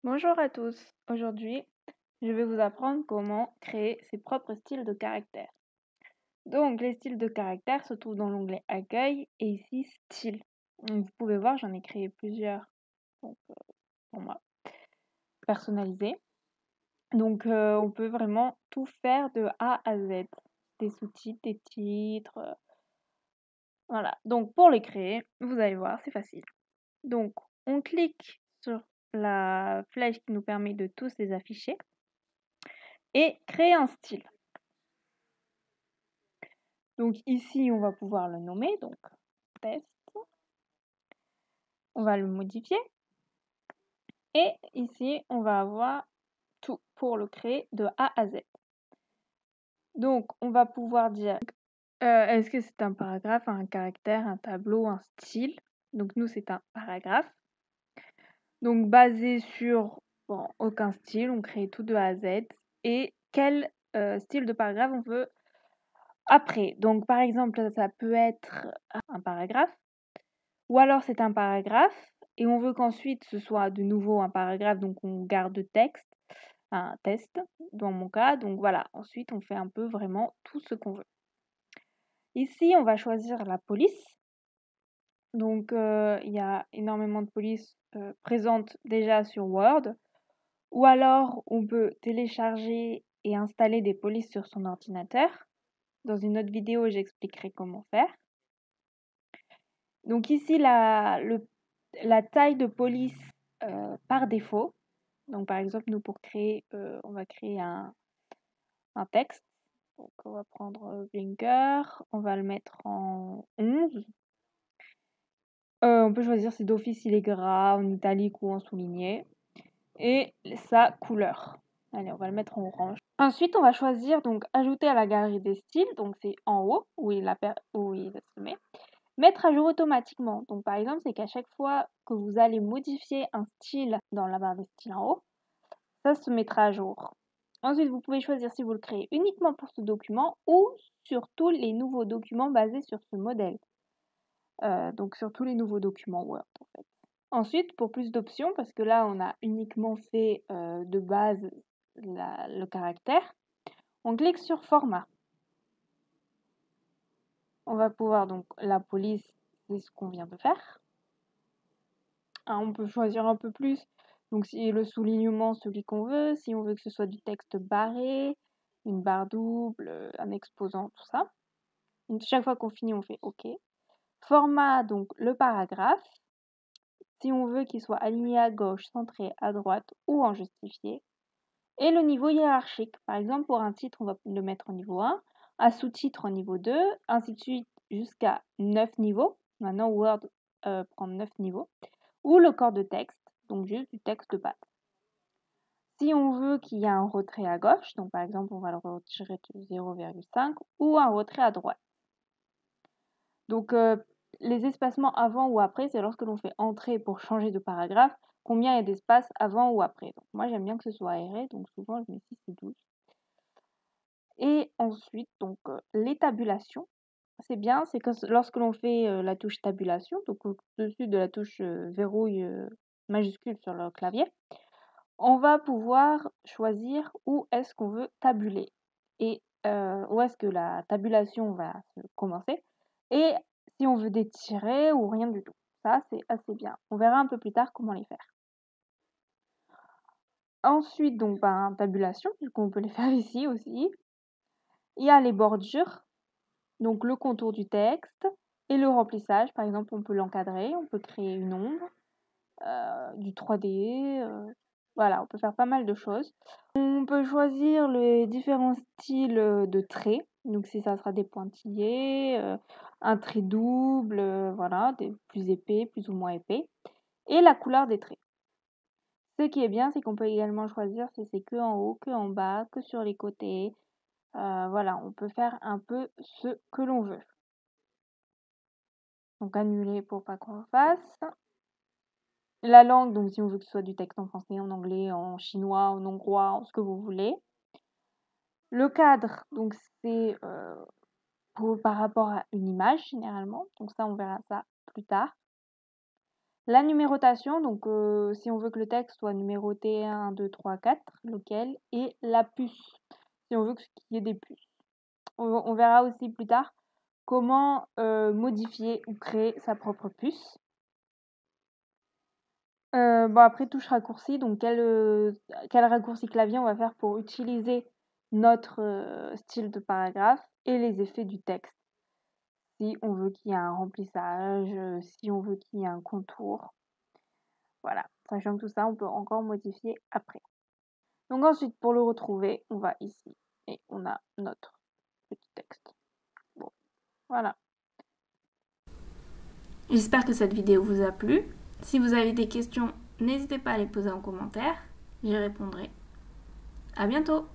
Bonjour à tous, aujourd'hui je vais vous apprendre comment créer ses propres styles de caractère. Donc les styles de caractère se trouvent dans l'onglet Accueil et ici Style. Donc, vous pouvez voir, j'en ai créé plusieurs donc, pour moi, personnalisés. Donc on peut vraiment tout faire de A à Z, des sous-titres, des titres, voilà. Donc pour les créer, vous allez voir, c'est facile. Donc on clique sur la flèche qui nous permet de tous les afficher et créer un style. Donc ici, on va pouvoir le nommer, donc test. On va le modifier. Et ici, on va avoir tout pour le créer de A à Z. Donc, on va pouvoir dire, est-ce que c'est un paragraphe, un caractère, un tableau, un style? Donc nous, c'est un paragraphe. Donc basé sur aucun style, on crée tout de A à Z. Et quel style de paragraphe on veut après? Donc par exemple, ça peut être un paragraphe. Ou alors c'est un paragraphe et on veut qu'ensuite ce soit de nouveau un paragraphe, donc on garde le texte, un test dans mon cas. Donc voilà, ensuite on fait un peu vraiment tout ce qu'on veut. Ici, on va choisir la police. Donc il y a énormément de polices présentes déjà sur Word. Ou alors on peut télécharger et installer des polices sur son ordinateur. Dans une autre vidéo, j'expliquerai comment faire. Donc ici, la taille de police par défaut. Donc par exemple, nous pour créer, on va créer un texte. Donc on va prendre Blinker, on va le mettre en 11. On peut choisir si d'office il est gras, en italique ou en souligné. Et sa couleur. Allez, on va le mettre en orange. Ensuite, on va choisir donc ajouter à la galerie des styles. Donc c'est en haut où il se met. Mettre à jour automatiquement. Donc par exemple, c'est qu'à chaque fois que vous allez modifier un style dans la barre des styles en haut, ça se mettra à jour. Ensuite, vous pouvez choisir si vous le créez uniquement pour ce document ou sur tous les nouveaux documents basés sur ce modèle. Donc sur tous les nouveaux documents Word en fait. Ensuite, pour plus d'options, parce que là on a uniquement fait de base le caractère, on clique sur format. On va pouvoir donc la police, c'est ce qu'on vient de faire. On peut choisir un peu plus. Donc si le soulignement, celui qu'on veut, si on veut que ce soit du texte barré, une barre double, un exposant, tout ça. Donc chaque fois qu'on finit, on fait OK. Format, donc le paragraphe. Si on veut qu'il soit aligné à gauche, centré à droite ou en justifié. Et le niveau hiérarchique. Par exemple, pour un titre, on va le mettre au niveau 1, un sous-titre au niveau 2, ainsi de suite jusqu'à 9 niveaux. Maintenant, Word prend 9 niveaux. Ou le corps de texte, donc juste du texte de base. Si on veut qu'il y ait un retrait à gauche, donc par exemple on va le retirer de 0,5 ou un retrait à droite. Donc les espacements avant ou après, c'est lorsque l'on fait entrer pour changer de paragraphe, combien il y a d'espace avant ou après. Donc moi j'aime bien que ce soit aéré, donc souvent je mets 6 ou 12. Et ensuite, donc les tabulations, c'est bien, c'est que lorsque l'on fait la touche tabulation, donc au-dessus de la touche verrouille majuscule sur le clavier, on va pouvoir choisir où est-ce qu'on veut tabuler et où est-ce que la tabulation va commencer et si on veut des tirets ou rien du tout. Ça, c'est assez bien. On verra un peu plus tard comment les faire. Ensuite, donc, tabulation, du coup, on peut les faire ici aussi. Il y a les bordures, donc le contour du texte et le remplissage. Par exemple, on peut l'encadrer, on peut créer une ombre, du 3D, voilà, on peut faire pas mal de choses. On peut choisir les différents styles de traits. Donc si ça sera des pointillés, un trait double, voilà, des plus épais, plus ou moins épais. Et la couleur des traits. Ce qui est bien, c'est qu'on peut également choisir si c'est que en haut, que en bas, que sur les côtés. Voilà, on peut faire un peu ce que l'on veut. Donc annuler pour pas qu'on le fasse. La langue, donc si on veut que ce soit du texte en français, en anglais, en chinois, en hongrois, en ce que vous voulez. Le cadre, donc c'est par rapport à une image généralement. Donc ça, on verra ça plus tard. La numérotation, donc si on veut que le texte soit numéroté 1, 2, 3, 4, lequel, et la puce, si on veut qu'il y ait des puces. On verra aussi plus tard comment modifier ou créer sa propre puce. Bon après touche raccourci, donc quel raccourci clavier on va faire pour utiliser notre style de paragraphe et les effets du texte. Si on veut qu'il y ait un remplissage, si on veut qu'il y ait un contour. Voilà, sachant que tout ça, on peut encore modifier après. Donc ensuite, pour le retrouver, on va ici et on a notre petit texte. Bon, voilà. J'espère que cette vidéo vous a plu. Si vous avez des questions, n'hésitez pas à les poser en commentaire. J'y répondrai. À bientôt!